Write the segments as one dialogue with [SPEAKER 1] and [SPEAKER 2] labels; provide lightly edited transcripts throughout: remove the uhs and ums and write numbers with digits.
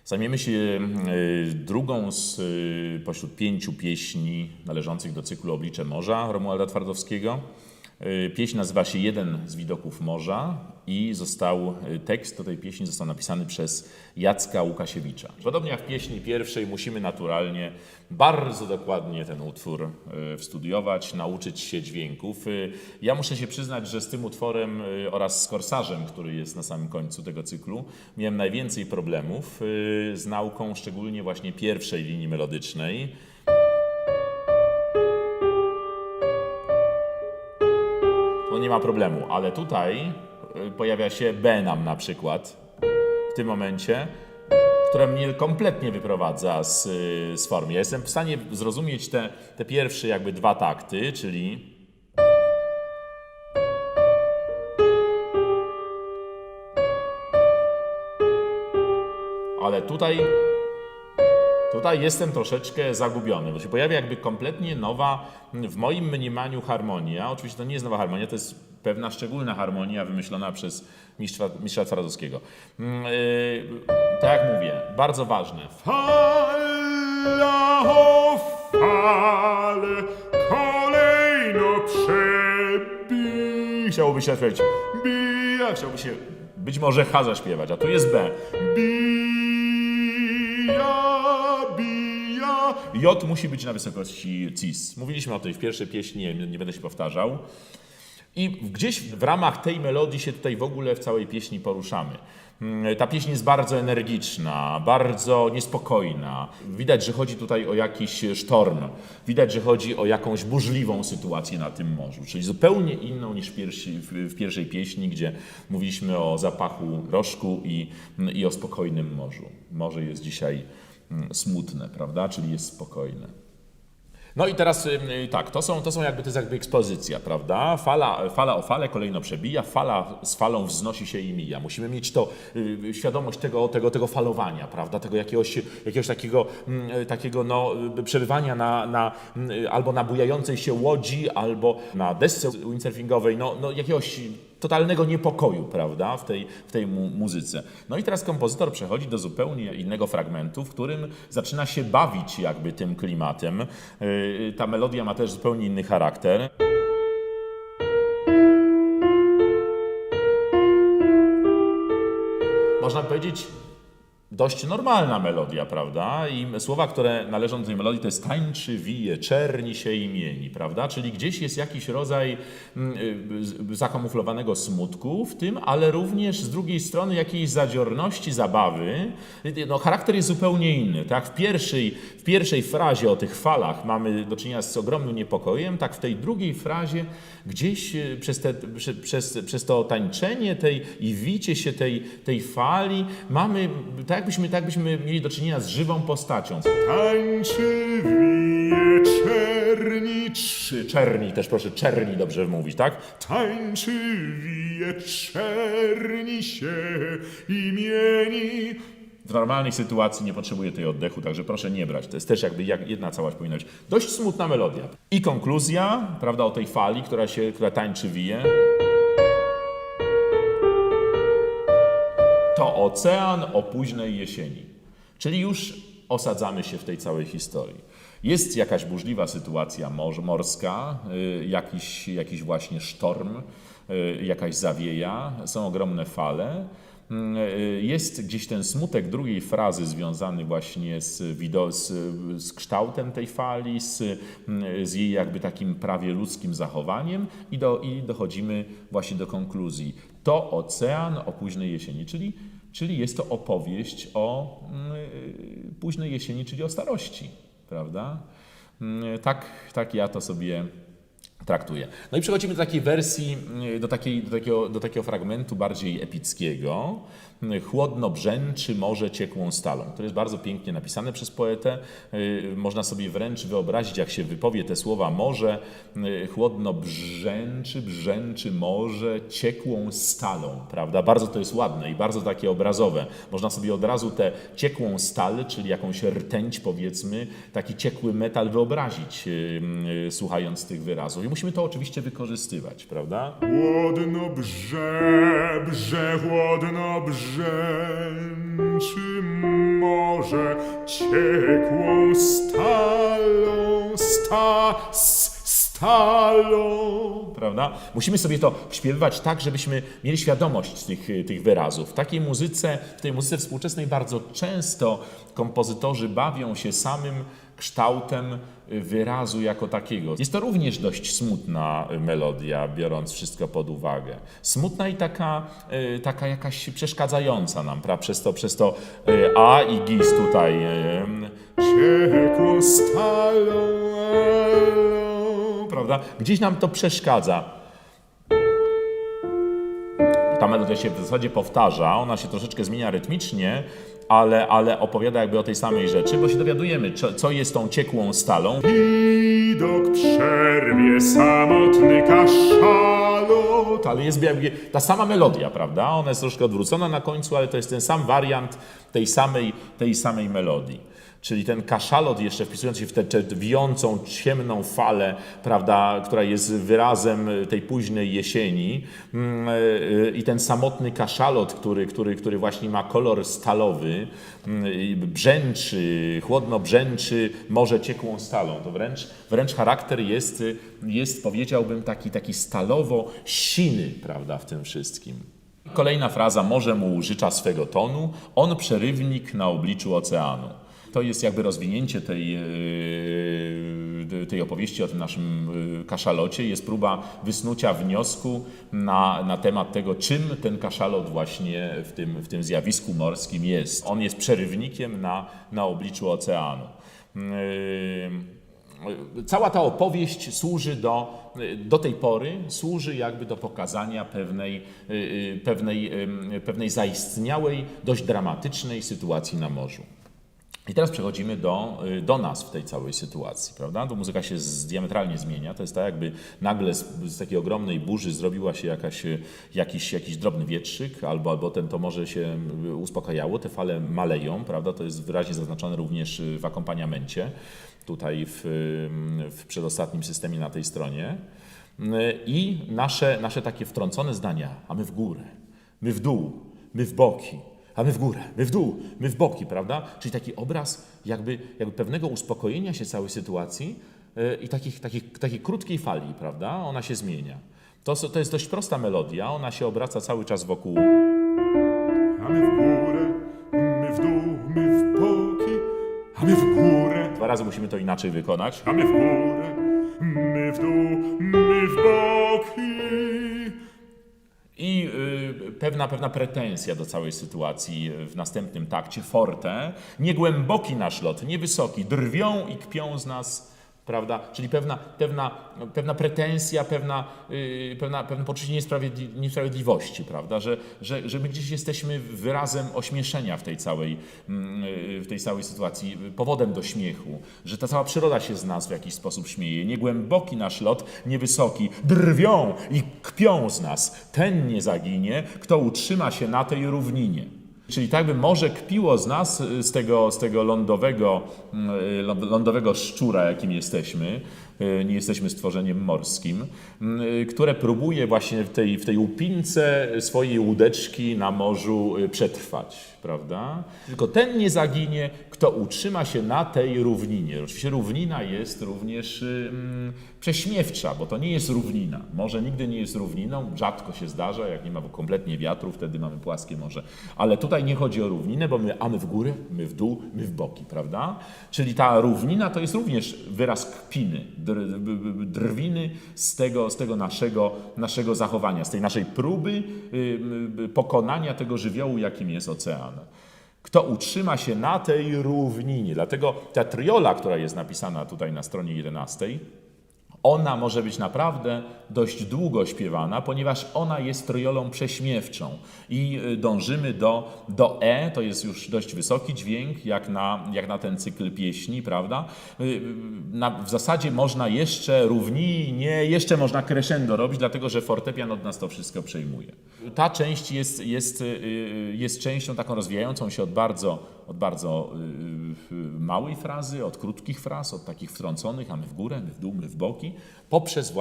[SPEAKER 1] Zajmiemy się drugą pośród 5 pieśni należących do cyklu Oblicze Morza Romualda Twardowskiego. Pieśń nazywa się Jeden z widoków morza i tekst do tej pieśni został napisany przez Jacka Łukasiewicza. Podobnie jak w pieśni pierwszej musimy naturalnie bardzo dokładnie ten utwór wstudiować, nauczyć się dźwięków. Ja muszę się przyznać, że z tym utworem oraz z Korsarzem, który jest na samym końcu tego cyklu, miałem najwięcej problemów z nauką, szczególnie właśnie pierwszej linii melodycznej. No nie ma problemu, ale tutaj pojawia się B nam na przykład w tym momencie, które mnie kompletnie wyprowadza z formy. Ja jestem w stanie zrozumieć te pierwsze jakby 2 takty, czyli ale tutaj jestem troszeczkę zagubiony, bo się pojawia jakby kompletnie nowa, w moim mniemaniu, harmonia. Oczywiście to nie jest nowa harmonia, to jest pewna szczególna harmonia wymyślona przez mistrza Twardowskiego. Tak jak mówię, bardzo ważne.
[SPEAKER 2] Fala o fale, kolejno przebij.
[SPEAKER 1] Chciałoby się śpiewać bija, chciałoby się być może H zaśpiewać, a tu jest B. J musi być na wysokości cis. Mówiliśmy o tej w pierwszej pieśni, nie będę się powtarzał. I gdzieś w ramach tej melodii się tutaj w ogóle w całej pieśni poruszamy. Ta pieśń jest bardzo energiczna, bardzo niespokojna. Widać, że chodzi tutaj o jakiś sztorm. Widać, że chodzi o jakąś burzliwą sytuację na tym morzu. Czyli zupełnie inną niż w pierwszej pieśni, gdzie mówiliśmy o zapachu rożku i o spokojnym morzu. Morze jest dzisiaj smutne, prawda? Czyli jest spokojne. No i teraz tak, to jest jakby ekspozycja, prawda? Fala o falę kolejno przebija, fala z falą wznosi się i mija. Musimy mieć świadomość tego falowania, prawda? Tego jakiegoś takiego przebywania albo na bujającej się łodzi, albo na desce windsurfingowej, jakiegoś totalnego niepokoju, prawda, w tej muzyce. No i teraz kompozytor przechodzi do zupełnie innego fragmentu, w którym zaczyna się bawić jakby tym klimatem. Ta melodia ma też zupełnie inny charakter. Można powiedzieć, dość normalna melodia, prawda? I słowa, które należą do tej melodii, to jest tańczy, wije, czerni się i mieni, prawda? Czyli gdzieś jest jakiś rodzaj zakamuflowanego smutku w tym, ale również z drugiej strony jakiejś zadziorności, zabawy. Charakter jest zupełnie inny. Tak? W pierwszej frazie o tych falach mamy do czynienia z ogromnym niepokojem, tak w tej drugiej frazie gdzieś przez to tańczenie i wicie się tej fali mamy tak jakbyśmy mieli do czynienia z żywą postacią.
[SPEAKER 2] Tańczy, wije, czerni.
[SPEAKER 1] Czerni też, proszę, czerni dobrze mówić, tak?
[SPEAKER 2] Tańczy, wije, czerni się i mieni.
[SPEAKER 1] W normalnej sytuacji nie potrzebuję tej oddechu, także proszę nie brać. To jest też jakby jedna całość powinna być. Dość smutna melodia. I konkluzja, prawda, o tej fali, która tańczy, wije. To ocean o późnej jesieni. Czyli już osadzamy się w tej całej historii. Jest jakaś burzliwa sytuacja morska, jakiś właśnie sztorm, jakaś zawieja, są ogromne fale. Jest gdzieś ten smutek drugiej frazy związany właśnie z kształtem tej fali, z jej jakby takim prawie ludzkim zachowaniem i dochodzimy właśnie do konkluzji. To ocean o późnej jesieni, czyli jest to opowieść o późnej jesieni, czyli o starości, prawda? Tak ja to sobie traktuję. No i przechodzimy do takiej wersji, do takiego fragmentu bardziej epickiego. Chłodno brzęczy morze ciekłą stalą. To jest bardzo pięknie napisane przez poetę. Można sobie wręcz wyobrazić, jak się wypowie te słowa morze. Chłodno brzęczy morze ciekłą stalą, prawda? Bardzo to jest ładne i bardzo takie obrazowe. Można sobie od razu tę ciekłą stal, czyli jakąś rtęć, powiedzmy, taki ciekły metal wyobrazić, słuchając tych wyrazów. I musimy to oczywiście wykorzystywać, prawda?
[SPEAKER 2] Chłodno chłodno brzęczy morze ciekłą stalą, stalą.
[SPEAKER 1] Prawda? Musimy sobie to śpiewywać tak, żebyśmy mieli świadomość tych wyrazów. W tej muzyce współczesnej bardzo często kompozytorzy bawią się samym kształtem wyrazu jako takiego. Jest to również dość smutna melodia, biorąc wszystko pod uwagę. Smutna i taka jakaś przeszkadzająca nam, prawda? Przez to A i gis tutaj.
[SPEAKER 2] Ciekłą stalą,
[SPEAKER 1] Prawda? Gdzieś nam to przeszkadza. Ta melodia się w zasadzie powtarza, ona się troszeczkę zmienia rytmicznie, ale opowiada jakby o tej samej rzeczy, bo się dowiadujemy, co jest tą ciekłą stalą.
[SPEAKER 2] widok przerwie samotny kaszalot.
[SPEAKER 1] Ale jest jakby ta sama melodia, prawda? Ona jest troszkę odwrócona na końcu, ale to jest ten sam wariant tej samej melodii. Czyli ten kaszalot jeszcze wpisując się w tę wijącą, ciemną falę, prawda, która jest wyrazem tej późnej jesieni i ten samotny kaszalot, który właśnie ma kolor stalowy, brzęczy, chłodno brzęczy morze ciekłą stalą. To wręcz charakter jest powiedziałbym taki stalowo-siny, prawda, w tym wszystkim. Kolejna fraza, morze mu użycza swego tonu, on przerywnik na obliczu oceanu. To jest jakby rozwinięcie tej opowieści o tym naszym kaszalocie. Jest próba wysnucia wniosku na temat tego, czym ten kaszalot właśnie w tym zjawisku morskim jest. On jest przerywnikiem na obliczu oceanu. Cała ta opowieść służy do tej pory służy jakby do pokazania pewnej zaistniałej, dość dramatycznej sytuacji na morzu. I teraz przechodzimy do nas w tej całej sytuacji, prawda? To muzyka się diametralnie zmienia. To jest tak, jakby nagle z takiej ogromnej burzy zrobiła się jakiś drobny wietrzyk, albo to morze się uspokajało, te fale maleją, prawda? To jest wyraźnie zaznaczone również w akompaniamencie, tutaj w przedostatnim systemie na tej stronie. I nasze takie wtrącone zdania, a my w górę, my w dół, my w boki, a my w górę, my w dół, my w boki, prawda? Czyli taki obraz jakby pewnego uspokojenia się całej sytuacji i takiej krótkiej fali, prawda? Ona się zmienia. To jest dość prosta melodia, ona się obraca cały czas wokół.
[SPEAKER 2] A my w górę, my w dół, my w boki, a my w górę,
[SPEAKER 1] Dwa razy musimy to inaczej wykonać.
[SPEAKER 2] a my w górę, my w dół, my w boki.
[SPEAKER 1] I pewna pretensja do całej sytuacji w następnym takcie, forte. Niegłęboki nasz lot, niewysoki, drwią i kpią z nas, prawda? Czyli pewna pretensja, pewne poczucie niesprawiedliwości, prawda? Że my gdzieś jesteśmy wyrazem ośmieszenia w tej całej sytuacji, powodem do śmiechu, że ta cała przyroda się z nas w jakiś sposób śmieje. Niegłęboki nasz lot, niewysoki, drwią i kpią z nas. Ten nie zaginie, kto utrzyma się na tej równinie. Czyli tak by morze kpiło z nas, z tego lądowego szczura, jakim jesteśmy, nie jesteśmy stworzeniem morskim, które próbuje właśnie w tej łupince swojej łódeczki na morzu przetrwać, prawda? Tylko ten nie zaginie, kto utrzyma się na tej równinie. Oczywiście równina jest również prześmiewcza, bo to nie jest równina. Morze nigdy nie jest równiną, rzadko się zdarza, jak nie ma kompletnie wiatru, wtedy mamy płaskie morze. Ale tutaj nie chodzi o równinę, bo my w górę, my w dół, my w boki, prawda? Czyli ta równina to jest również wyraz kpiny, drwiny z tego naszego zachowania, z tej naszej próby pokonania tego żywiołu, jakim jest ocean. Kto utrzyma się na tej równinie. Dlatego ta triola, która jest napisana tutaj na stronie 11, ona może być naprawdę dość długo śpiewana, ponieważ ona jest triolą prześmiewczą i dążymy do E, to jest już dość wysoki dźwięk, jak na ten cykl pieśni, prawda? W zasadzie można jeszcze równinie, jeszcze można crescendo robić, dlatego że fortepian od nas to wszystko przejmuje. Ta część jest częścią taką rozwijającą się od bardzo małej frazy, od krótkich fraz, od takich wtrąconych, a my w górę, my w dół, my w boki, poprzez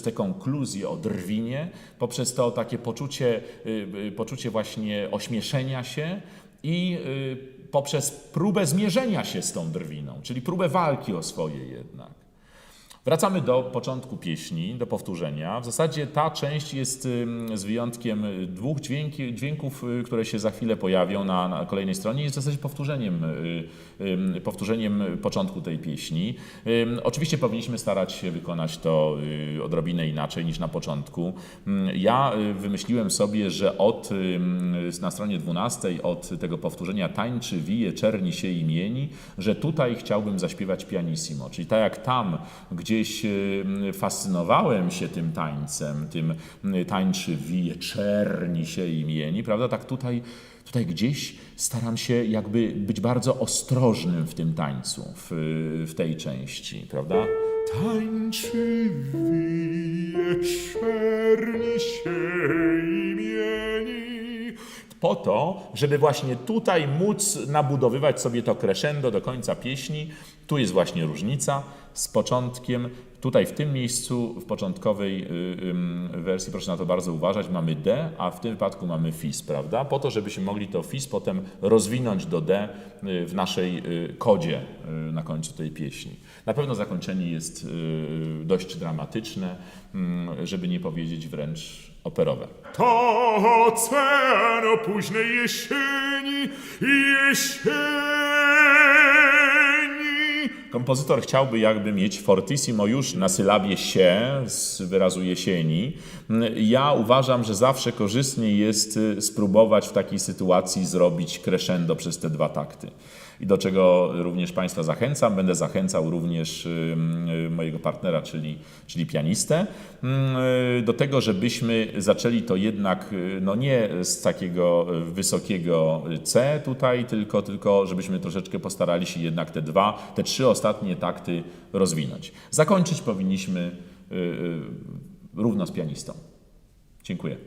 [SPEAKER 1] tę konkluzję o drwinie, poprzez to takie poczucie właśnie ośmieszenia się i poprzez próbę zmierzenia się z tą drwiną, czyli próbę walki o swoje jednak. Wracamy do początku pieśni, do powtórzenia. W zasadzie ta część jest z wyjątkiem dwóch dźwięków, które się za chwilę pojawią na kolejnej stronie, jest w zasadzie powtórzeniem początku tej pieśni. Oczywiście powinniśmy starać się wykonać to odrobinę inaczej niż na początku. Ja wymyśliłem sobie, że na stronie 12 od tego powtórzenia tańczy, wije, czerni się i mieni, że tutaj chciałbym zaśpiewać pianissimo, czyli tak jak tam, gdzieś fascynowałem się tym tańcem, tym tańczy, wije, czerni się i mieni, prawda? Tak tutaj gdzieś staram się jakby być bardzo ostrożnym w tym tańcu, w tej części, prawda?
[SPEAKER 2] Tańczy, wije, czerni się i mieni.
[SPEAKER 1] Po to, żeby właśnie tutaj móc nabudowywać sobie to crescendo do końca pieśni. Tu jest właśnie różnica z początkiem. Tutaj w tym miejscu, w początkowej wersji, proszę na to bardzo uważać, mamy D, a w tym wypadku mamy fis, prawda? Po to, żebyśmy mogli to fis potem rozwinąć do D w naszej kodzie na końcu tej pieśni. Na pewno zakończenie jest dość dramatyczne, żeby nie powiedzieć wręcz operowe.
[SPEAKER 2] To ocean o późnej jesieni, jesieni.
[SPEAKER 1] Kompozytor chciałby jakby mieć fortissimo już na sylabie się z wyrazu jesieni. Ja uważam, że zawsze korzystniej jest spróbować w takiej sytuacji zrobić crescendo przez te dwa takty. I do czego również Państwa zachęcam. Będę zachęcał również mojego partnera, czyli pianistę, do tego, żebyśmy zaczęli to jednak no nie z takiego wysokiego C tutaj, tylko żebyśmy troszeczkę postarali się jednak te trzy ostatnie takty rozwinąć. Zakończyć powinniśmy równo z pianistą. Dziękuję.